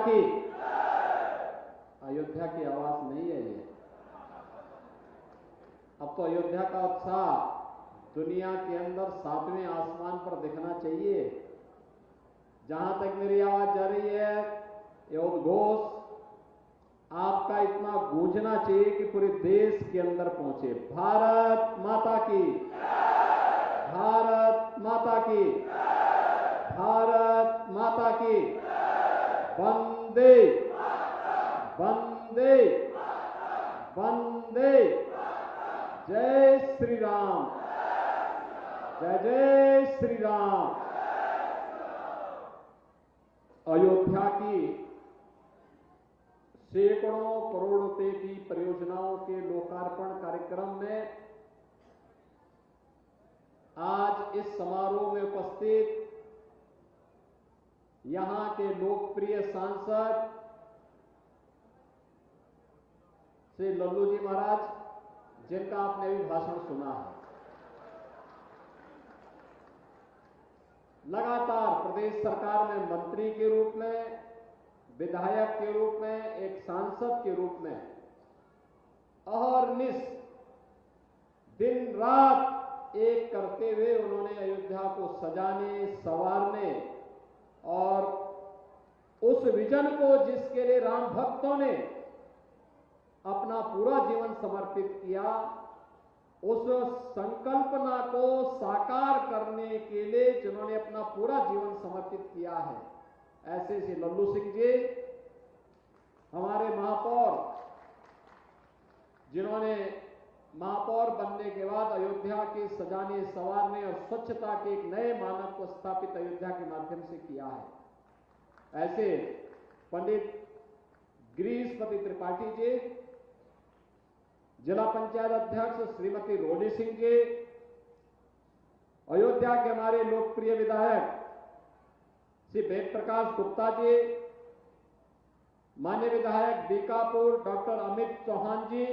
की। अयोध्या की आवाज नहीं है ये। अब तो अयोध्या का उत्साह दुनिया के अंदर 7वें आसमान पर दिखना चाहिए। जहां तक मेरी आवाज जा रही है, ये उद्घोष आपका इतना गूंजना चाहिए कि पूरे देश के अंदर पहुंचे। भारत माता की, भारत माता की, भारत माता की, वंदे वंदे वंदे। जय श्री राम, जय जय श्री राम। अयोध्या की सैकड़ों करोड़ रुपए की परियोजनाओं के लोकार्पण कार्यक्रम में आज इस समारोह में उपस्थित यहां के लोकप्रिय सांसद श्री लल्लू जी महाराज, जिनका आपने भी भाषण सुना है, लगातार प्रदेश सरकार में मंत्री के रूप में, विधायक के रूप में, एक सांसद के रूप में अहर्निश दिन रात एक करते हुए उन्होंने अयोध्या को सजाने, संवारने और उस विजन को जिसके लिए राम भक्तों ने अपना पूरा जीवन समर्पित किया, उस संकल्पना को साकार करने के लिए जिन्होंने अपना पूरा जीवन समर्पित किया है, ऐसे श्री लल्लू सिंह जी हमारे महापौर, जिन्होंने महापौर बनने के बाद अयोध्या के सजाने, संवारने और स्वच्छता के एक नए मानक को स्थापित अयोध्या के माध्यम से किया है, ऐसे पंडित गिरीशपति त्रिपाठी जी, जिला पंचायत अध्यक्ष श्रीमती रोली सिंह जी, अयोध्या के हमारे लोकप्रिय विधायक श्री वेद प्रकाश गुप्ता जी, माननीय विधायक बीकापुर डॉक्टर अमित चौहान जी,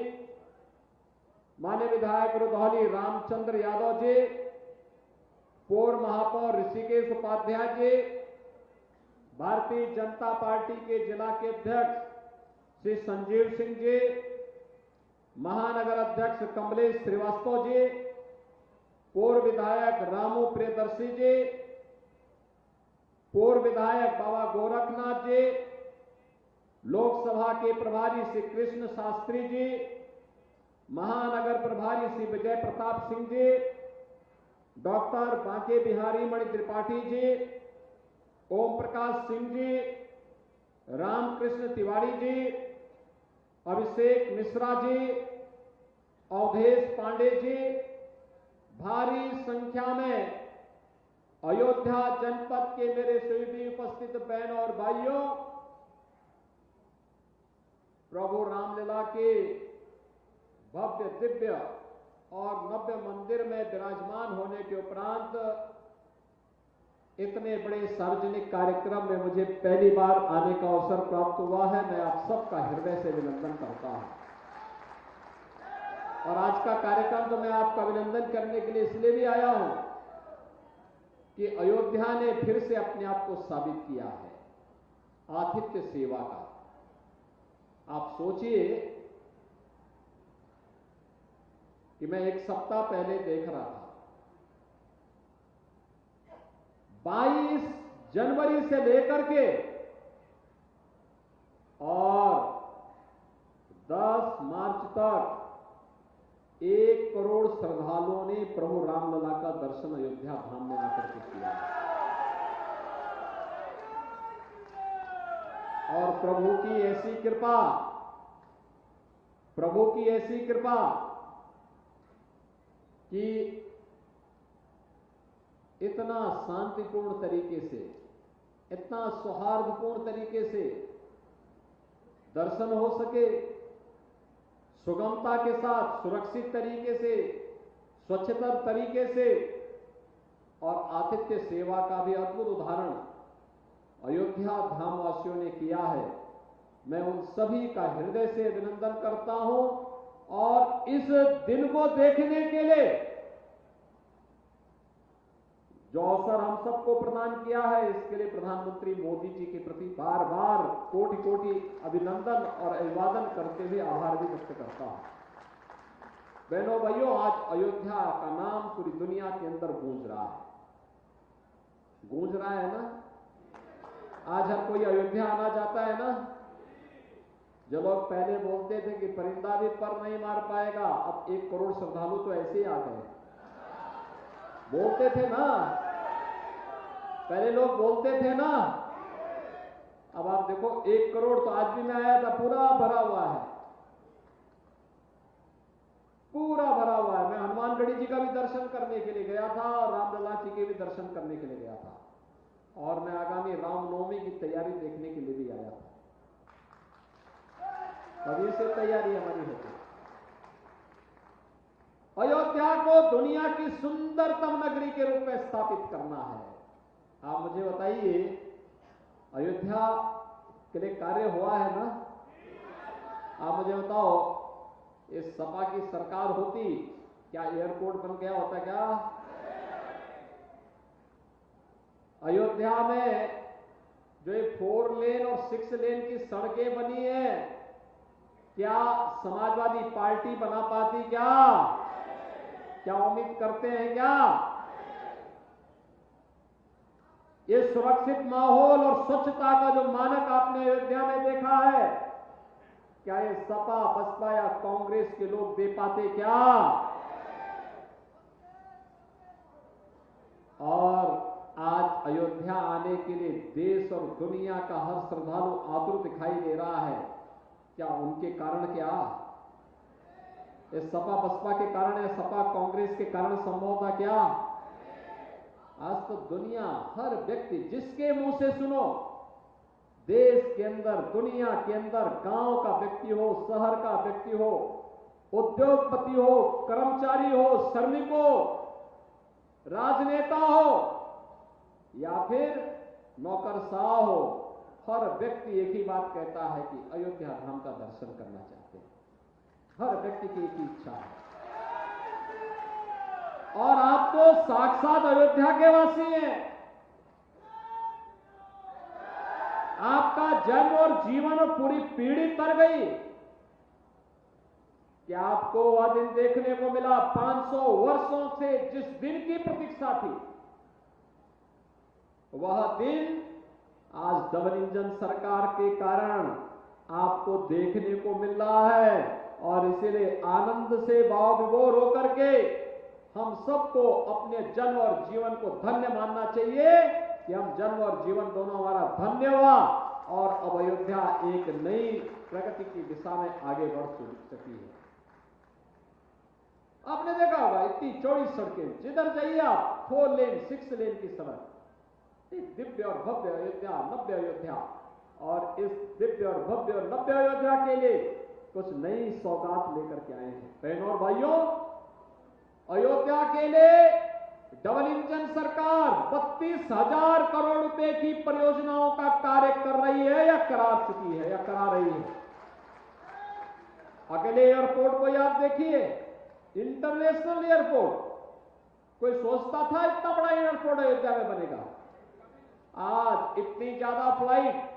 माननीय विधायक रुधौली रामचंद्र यादव जी, पूर्व महापौर ऋषिकेश उपाध्याय जी, भारतीय जनता पार्टी के जिला के अध्यक्ष श्री संजीव सिंह जी, महानगर अध्यक्ष कमलेश श्रीवास्तव जी, पूर्व विधायक रामू प्रियदर्शी जी, पूर्व विधायक बाबा गोरखनाथ जी, लोकसभा के प्रभारी श्री कृष्ण शास्त्री जी, महानगर प्रभारी श्री विजय प्रताप सिंह जी, डॉक्टर बांके बिहारी मणि त्रिपाठी जी, ओम प्रकाश सिंह जी, रामकृष्ण तिवारी जी, अभिषेक मिश्रा जी, अवधेश पांडे जी, भारी संख्या में अयोध्या जनपद के मेरे सभी उपस्थित बहनों और भाइयों, प्रभु रामलीला के भव्य दिव्य और नव्य मंदिर में विराजमान होने के उपरांत इतने बड़े सार्वजनिक कार्यक्रम में मुझे पहली बार आने का अवसर प्राप्त हुआ है। मैं आप सबका हृदय से अभिनंदन करता हूं। और आज का कार्यक्रम तो मैं आपका अभिनंदन करने के लिए इसलिए भी आया हूं कि अयोध्या ने फिर से अपने आप को साबित किया है आतिथ्य सेवा का। आप सोचिए कि मैं एक सप्ताह पहले देख रहा था, 22 जनवरी से लेकर के और 10 मार्च तक 1 करोड़ श्रद्धालुओं ने प्रभु रामलला का दर्शन अयोध्या धाम में आकर के किया और प्रभु की ऐसी कृपा, प्रभु की ऐसी कृपा कि इतना शांतिपूर्ण तरीके से, इतना सौहार्दपूर्ण तरीके से दर्शन हो सके, सुगमता के साथ, सुरक्षित तरीके से, स्वच्छतर तरीके से और आतिथ्य सेवा का भी अद्भुत उदाहरण अयोध्या धाम वासियों ने किया है। मैं उन सभी का हृदय से अभिनंदन करता हूं और इस दिन को देखने के लिए जो अवसर हम सबको प्रदान किया है, इसके लिए प्रधानमंत्री मोदी जी के प्रति बार बार कोटि कोटि अभिनंदन और अभिवादन करते हुए आभार भी व्यक्त करता हूं। बहनों भाइयों, आज अयोध्या का नाम पूरी दुनिया के अंदर गूंज रहा है। गूंज रहा है ना? आज हर कोई अयोध्या आना चाहता है ना? जो लोग पहले बोलते थे कि परिंदा भी पर नहीं मार पाएगा, अब 1 करोड़ श्रद्धालु तो ऐसे ही आ गए। बोलते थे ना, पहले लोग बोलते थे ना, अब आप देखो 1 करोड़ तो आज भी मैं आया था, पूरा भरा हुआ है, पूरा भरा हुआ है। मैं हनुमानगढ़ी जी का भी दर्शन करने के लिए गया था और रामलला जी के भी दर्शन करने के लिए गया था, और मैं आगामी रामनवमी की तैयारी देखने के लिए भी आया था। अभी से तैयारी हमारी होती। अयोध्या को दुनिया की सुंदरतम नगरी के रूप में स्थापित करना है। आप मुझे बताइए, अयोध्या के लिए कार्य हुआ है ना? आप मुझे बताओ, इस सपा की सरकार होती, क्या एयरपोर्ट बन गया होता क्या? अयोध्या में जो ये 4 लेन और 6 लेन की सड़कें बनी है, क्या समाजवादी पार्टी बना पाती क्या उम्मीद करते हैं क्या? ये सुरक्षित माहौल और स्वच्छता का जो मानक आपने अयोध्या में देखा है, क्या ये सपा बसपा या कांग्रेस के लोग दे पाते क्या? और आज अयोध्या आने के लिए देश और दुनिया का हर श्रद्धालु आतुर दिखाई दे रहा है। क्या उनके कारण क्या? इस सपा बसपा के कारण या सपा कांग्रेस के कारण संभव था क्या? आज तो दुनिया, हर व्यक्ति, जिसके मुंह से सुनो, देश के अंदर, दुनिया के अंदर, गांव का व्यक्ति हो, शहर का व्यक्ति हो, उद्योगपति हो, कर्मचारी हो, श्रमिक हो, राजनेता हो या फिर नौकरशाह हो, हर व्यक्ति एक ही बात कहता है कि अयोध्या धाम का दर्शन करना चाहते हैं। हर व्यक्ति की एक ही इच्छा है। और आप तो साक्षात अयोध्या के वासी हैं। आपका जन्म और जीवन और पूरी पीढ़ी तर गई कि आपको वह दिन देखने को मिला। 500 वर्षों से जिस दिन की प्रतीक्षा थी, वह दिन आज डबल इंजन सरकार के कारण आपको देखने को मिल रहा है। और इसीलिए आनंद से भाव विभोर होकर के हम सबको अपने जन्म और जीवन को धन्य मानना चाहिए कि हम जन्म और जीवन दोनों हमारा धन्य हुआ और अब अयोध्या एक नई प्रगति की दिशा में आगे बढ़ सकी है। आपने देखा होगा, इतनी चौड़ी सड़कें, जिधर जाइए आप, 4 लेन 6 लेन की सड़क, दिव्य और भव्य अयोध्या, नव्य अयोध्या। और इस दिव्य और भव्य और नव्य अयोध्या के लिए कुछ नई सौगात लेकर के आए हैं। बहनों और भाइयों, अयोध्या के लिए डबल इंजन सरकार 32,000 करोड़ रुपए की परियोजनाओं का कार्य कर रही है या करा चुकी है या करा रही है। अकेले एयरपोर्ट को आप देखिए, इंटरनेशनल एयरपोर्ट, कोई सोचता था इतना बड़ा एयरपोर्ट अयोध्या में बनेगा? आज इतनी ज्यादा फ्लाइट,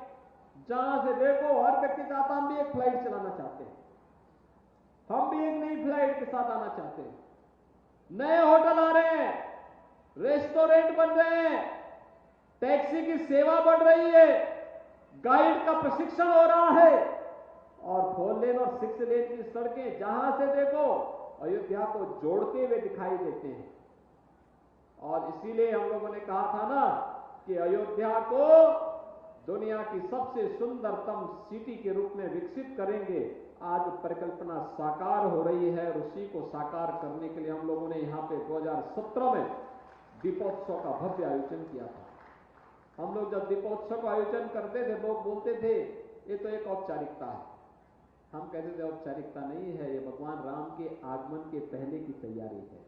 जहां से देखो हर व्यक्ति चाहता हम भी एक फ्लाइट चलाना चाहते हैं, हम भी एक नई फ्लाइट के साथ आना चाहते हैं। नए होटल आ रहे हैं, रेस्टोरेंट बन रहे हैं, टैक्सी की सेवा बढ़ रही है, गाइड का प्रशिक्षण हो रहा है, और 4 लेन और 6 लेन की सड़कें जहां से देखो अयोध्या को जोड़ते हुए दिखाई देते हैं। और इसीलिए हम लोगों ने कहा था ना कि अयोध्या को दुनिया की सबसे सुंदरतम सिटी के रूप में विकसित करेंगे। आज परिकल्पना साकार हो रही है और उसी को साकार करने के लिए हम लोगों ने यहाँ पे 2017 में दीपोत्सव का भव्य आयोजन किया था। हम लोग जब दीपोत्सव का आयोजन करते थे, लोग बोलते थे ये तो एक औपचारिकता है। हम कहते थे औपचारिकता नहीं है, ये भगवान राम के आगमन के पहले की तैयारी है।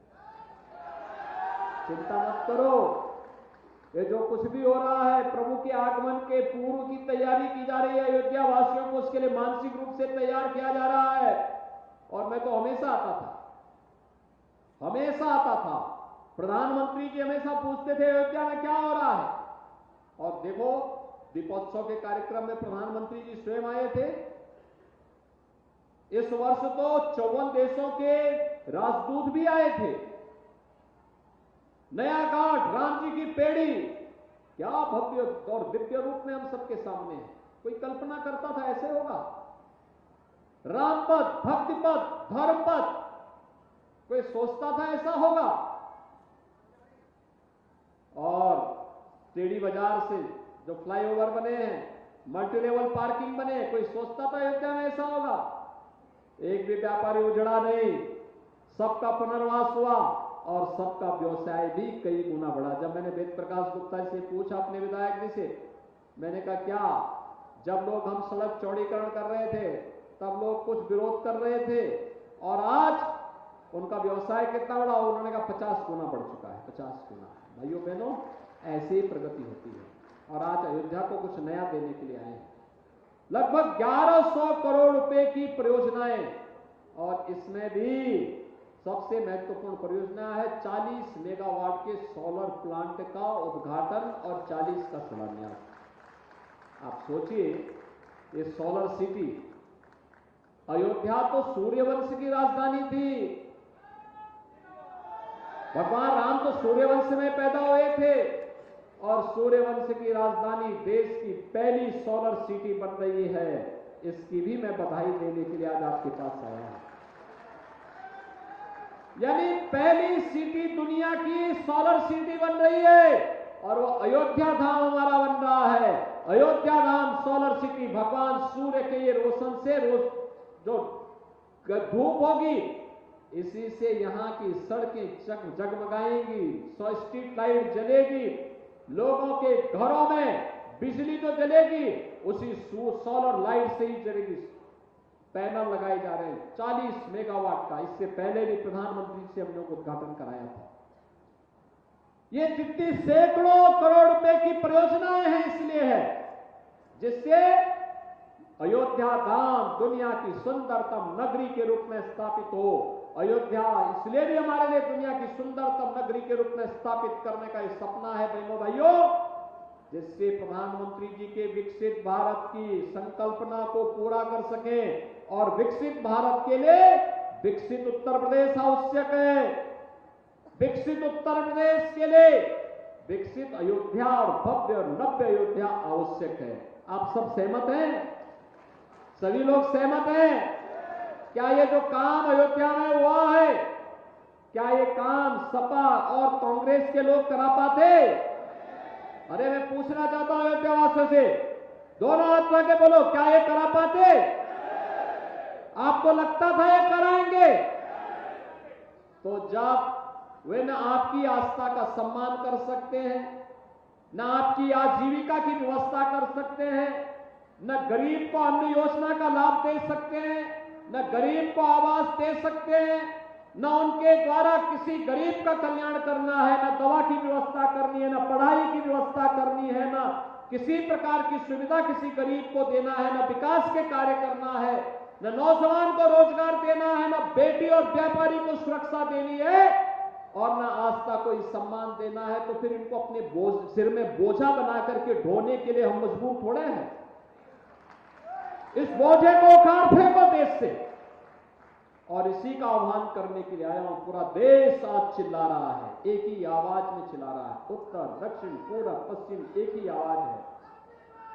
चिंता मत करो, ये जो कुछ भी हो रहा है प्रभु के आगमन के पूर्व की तैयारी की जा रही है। अयोध्या वासियों को उसके लिए मानसिक रूप से तैयार किया जा रहा है। और मैं तो हमेशा आता था प्रधानमंत्री जी हमेशा पूछते थे अयोध्या में क्या हो रहा है, और देखो दीपोत्सव के कार्यक्रम में प्रधानमंत्री जी स्वयं आए थे। इस वर्ष तो 54 देशों के राजदूत भी आए थे। नया घाट, राम जी की पेड़ी, क्या भव्य और दिव्य रूप में हम सबके सामने है। कोई कल्पना करता था ऐसे होगा? राम पथ, भक्ति पथ, धर्म पथ, कोई सोचता था ऐसा होगा? और टेढ़ी बाजार से जो फ्लाईओवर बने हैं, मल्टी लेवल पार्किंग बने, कोई सोचता था अयोध्या में ऐसा होगा? एक भी व्यापारी उजड़ा नहीं, सबका पुनर्वास हुआ और सबका व्यवसाय भी कई गुना बढ़ा। जब मैंने वेद प्रकाश गुप्ता से पूछा अपने विधायक जी से, मैंने कहा क्या जब लोग हम सड़क चौड़ीकरण कर रहे थे तब लोग कुछ विरोध कर रहे थे और आज उनका व्यवसाय कितना बढ़ा? उन्होंने कहा 50 गुना बढ़ चुका है, 50 गुना। भाइयों बहनों, ऐसी प्रगति होती है। और आज अयोध्या को कुछ नया देने के लिए आए हैं। लगभग 1100 करोड़ रुपए की परियोजनाएं, और इसमें भी सबसे महत्वपूर्ण परियोजना है 40 मेगावाट के सोलर प्लांट का उद्घाटन और 40 का शिलान्यास। आप सोचिए, ये सोलर सिटी, अयोध्या तो सूर्यवंश की राजधानी थी। भगवान राम तो सूर्यवंश में पैदा हुए थे और सूर्यवंश की राजधानी देश की पहली सोलर सिटी बन रही है। इसकी भी मैं बधाई देने के लिए आज आपके पास आया हूं। यानी पहली सिटी दुनिया की सोलर सिटी बन रही है और वो अयोध्या धाम हमारा बन रहा है। अयोध्या धाम सोलर सिटी, भगवान सूर्य के ये रोशन से रोज जो धूप होगी, इसी से यहाँ की सड़कें जगमगाएंगी, स्ट्रीट लाइट जलेगी, लोगों के घरों में बिजली जो जलेगी उसी सोलर लाइट से ही जलेगी। पैनल लगाए जा रहे हैं 40 मेगावाट का। इससे पहले भी प्रधानमंत्री से हम लोग उद्घाटन कराया था। ये जितनी सैकड़ों करोड़ रुपए की परियोजनाएं हैं इसलिए है जिससे अयोध्या धाम दुनिया की सुंदरतम नगरी के रूप में स्थापित हो। अयोध्या इसलिए भी हमारे लिए दुनिया की सुंदरतम नगरी के रूप में स्थापित करने का एक सपना है बहनों भाइयों, जिससे प्रधानमंत्री जी के विकसित भारत की संकल्पना को पूरा कर सके। और विकसित भारत के लिए विकसित उत्तर प्रदेश आवश्यक है। विकसित उत्तर प्रदेश के लिए विकसित अयोध्या और भव्य और नव्य अयोध्या आवश्यक है। आप सब सहमत हैं? सभी लोग सहमत हैं? क्या ये जो काम अयोध्या में हुआ है, क्या ये काम सपा और कांग्रेस के लोग करा पाते? अरे मैं पूछना चाहता हूं अयोध्या वासियों से, दोनों हाथ लगे बोलो, क्या ये करा पाते? आपको लगता था ये कराएंगे? तो जब वे न आपकी आस्था का सम्मान कर सकते हैं, न आपकी आजीविका की व्यवस्था कर सकते हैं, न गरीब को अन्न योजना का लाभ दे सकते हैं, न गरीब को आवास दे सकते हैं, न उनके द्वारा किसी गरीब का कल्याण करना है, न दवा की व्यवस्था करनी है, न पढ़ाई की व्यवस्था करनी है, न किसी प्रकार की सुविधा किसी गरीब को देना है, न विकास के कार्य करना है, न नौजवान को रोजगार देना है, न बेटी और व्यापारी को सुरक्षा देनी है और न आस्था को सम्मान देना है, तो फिर इनको अपने सिर में बोझा बना करके ढोने के लिए हम मजबूर थोड़े हैं। इस बोझे को उखाड़ फेंको देश से। और इसी का आह्वान करने के लिए आया हूं। पूरा देश आज चिल्ला रहा है, एक ही आवाज में चिल्ला रहा है, उत्तर दक्षिण पूर्व पश्चिम एक ही आवाज है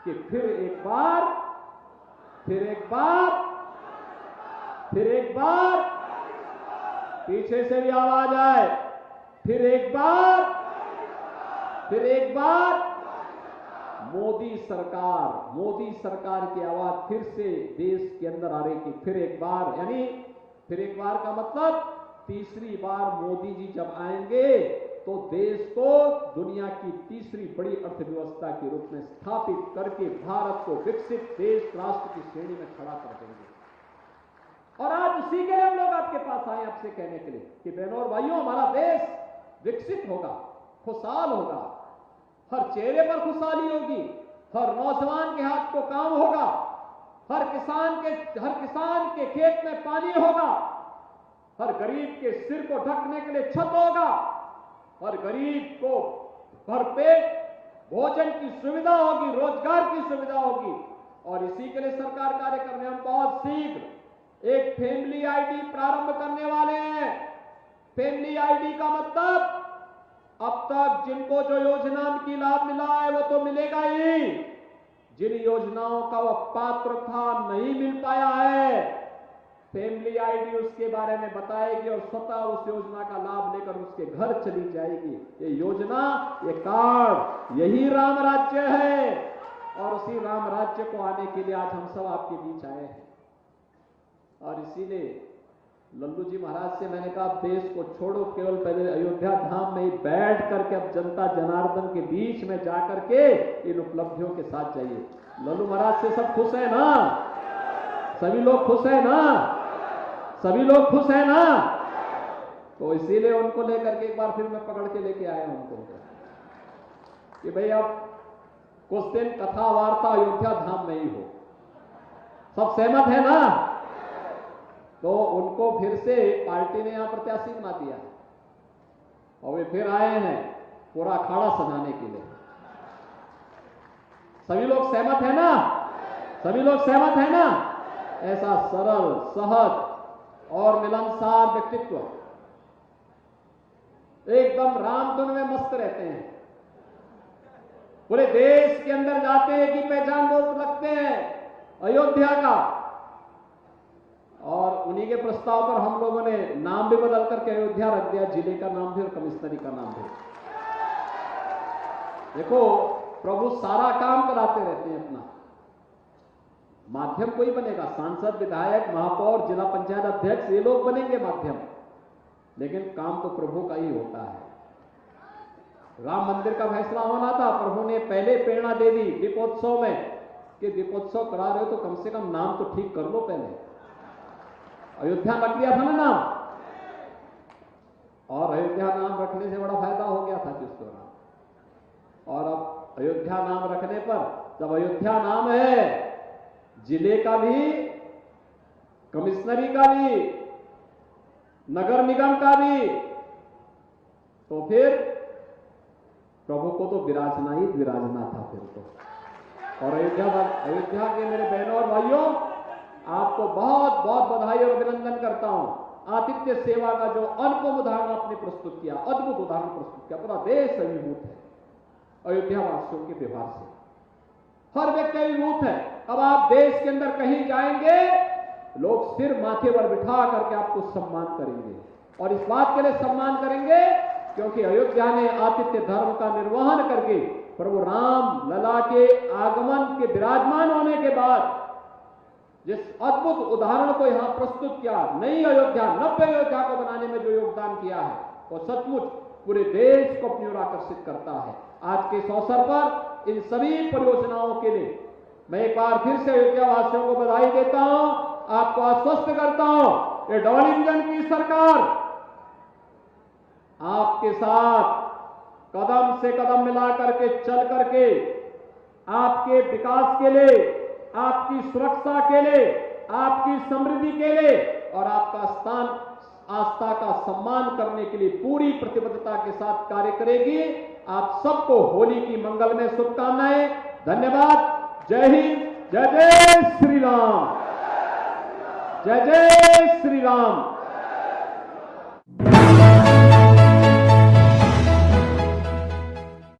कि फिर एक बार पीछे से भी आवाज आए, फिर एक बार मोदी सरकार की आवाज फिर से देश के अंदर आ रही थी। फिर एक बार, यानी फिर एक बार का मतलब तीसरी बार मोदी जी जब आएंगे तो देश को दुनिया की तीसरी बड़ी अर्थव्यवस्था के रूप में स्थापित करके भारत को विकसित देश राष्ट्र की श्रेणी में खड़ा कर देंगे। और आज उसी के लिए हम लोग आपके पास आए आपसे कहने के लिए कि बहनों और भाइयों, हमारा देश विकसित होगा, खुशहाल होगा, हर चेहरे पर खुशहाली होगी, हर नौजवान के हाथ को काम होगा, हर किसान के खेत में पानी होगा, हर गरीब के सिर को ढकने के लिए छत होगा, हर गरीब को भरपेट भोजन की सुविधा होगी, रोजगार की सुविधा होगी। और इसी के लिए सरकार कार्य कर रहे हैं। हम बहुत शीघ्र एक फैमिली आईडी प्रारंभ करने वाले हैं। फैमिली आईडी का मतलब अब तक जिनको जो योजना की लाभ मिला है वो तो मिलेगा ही, जिन योजनाओं का वो पात्र था नहीं मिल पाया है, फैमिली आईडी उसके बारे में बताएगी और स्वतः उस योजना का लाभ लेकर उसके घर चली जाएगी। ये योजना, ये कार्ड, यही राम राज्य है। और उसी राम राज्य को आने के लिए आज हम सब आपके बीच आए हैं। और इसीलिए लल्लू जी महाराज से मैंने कहा, देश को छोड़ो, केवल पहले अयोध्या धाम में ही बैठ करके अब जनता जनार्दन के बीच में जाकर के इन उपलब्धियों के साथ जाइए। लल्लू महाराज से सब खुश है ना? सभी लोग खुश है ना? सभी लोग खुश है ना? तो इसीलिए उनको लेकर के एक बार फिर मैं पकड़ के लेके आया हूं उनको कि भाई अब कुछ दिन कथा वार्ता अयोध्या धाम में ही हो। सब सहमत है ना? तो उनको फिर से पार्टी ने यहां प्रत्याशी बना दिया और वे फिर आए हैं पूरा अखाड़ा सजाने के लिए। सभी लोग सहमत है ना? सभी लोग सहमत है ना? ऐसा सरल, सहज और मिलनसार व्यक्तित्व, एकदम रामधुन में मस्त रहते हैं। पूरे देश के अंदर जाते हैं कि पहचान वो लगते हैं अयोध्या का। और उन्हीं के प्रस्ताव पर हम लोगों ने नाम भी बदल करके अयोध्या रख दिया, जिले का नाम भी और कमिश्नरी का नाम भी। देखो, प्रभु सारा काम कराते रहते हैं अपना। माध्यम कोई बनेगा, सांसद, विधायक, महापौर, जिला पंचायत अध्यक्ष, ये लोग बनेंगे माध्यम, लेकिन काम तो प्रभु का ही होता है। राम मंदिर का फैसला होना था, प्रभु ने पहले प्रेरणा दे दी दीपोत्सव में कि दीपोत्सव करा रहे हो तो कम से कम नाम तो ठीक कर लो पहले। अयोध्या रख दिया था ना नाम, और अयोध्या नाम रखने से बड़ा फायदा हो गया था जिसको नाम। और अब अयोध्या नाम रखने पर जब अयोध्या नाम है, जिले का भी, कमिश्नरी का भी, नगर निगम का भी, तो फिर प्रभु को तो विराजना ही विराजना था फिर तो। और अयोध्या के मेरे बहनों और भाइयों, आपको बहुत बहुत बधाई और अभिनंदन करता हूं। आतिथ्य सेवा का जो अनुपम उदाहरण आपने प्रस्तुत किया, अद्भुत उदाहरण प्रस्तुत किया, पूरा देश अभिभूत है अयोध्या वासियों के व्यवहार से। हर व्यक्ति अभिभूत है। अब आप देश के अंदर कहीं जाएंगे, लोग सिर माथे पर बिठा करके आपको सम्मान करेंगे। और इस बात के लिए सम्मान करेंगे क्योंकि अयोध्या ने आतिथ्य धर्म का निर्वहन करके प्रभु राम लला के आगमन के विराजमान होने के बाद जिस अद्भुत उदाहरण को यहां प्रस्तुत किया, नई अयोध्या, नव्य अयोध्या को बनाने में जो योगदान किया है, वो सचमुच पूरे देश को अपनी ओर आकर्षित करता है। आज के इस अवसर पर इन सभी परियोजनाओं के लिए मैं एक बार फिर से अयोध्या वासियों को बधाई देता हूं, आपको आश्वस्त करता हूं, ये डबल इंजन की सरकार आपके साथ कदम से कदम मिला करके चल करके आपके विकास के लिए, आपकी सुरक्षा के लिए, आपकी समृद्धि के लिए और आपका स्थान आस्था का सम्मान करने के लिए पूरी प्रतिबद्धता के साथ कार्य करेगी। आप सबको होली की मंगलमय शुभकामनाएं। धन्यवाद। जय हिंद, जय जय श्री राम, जय जय श्री राम।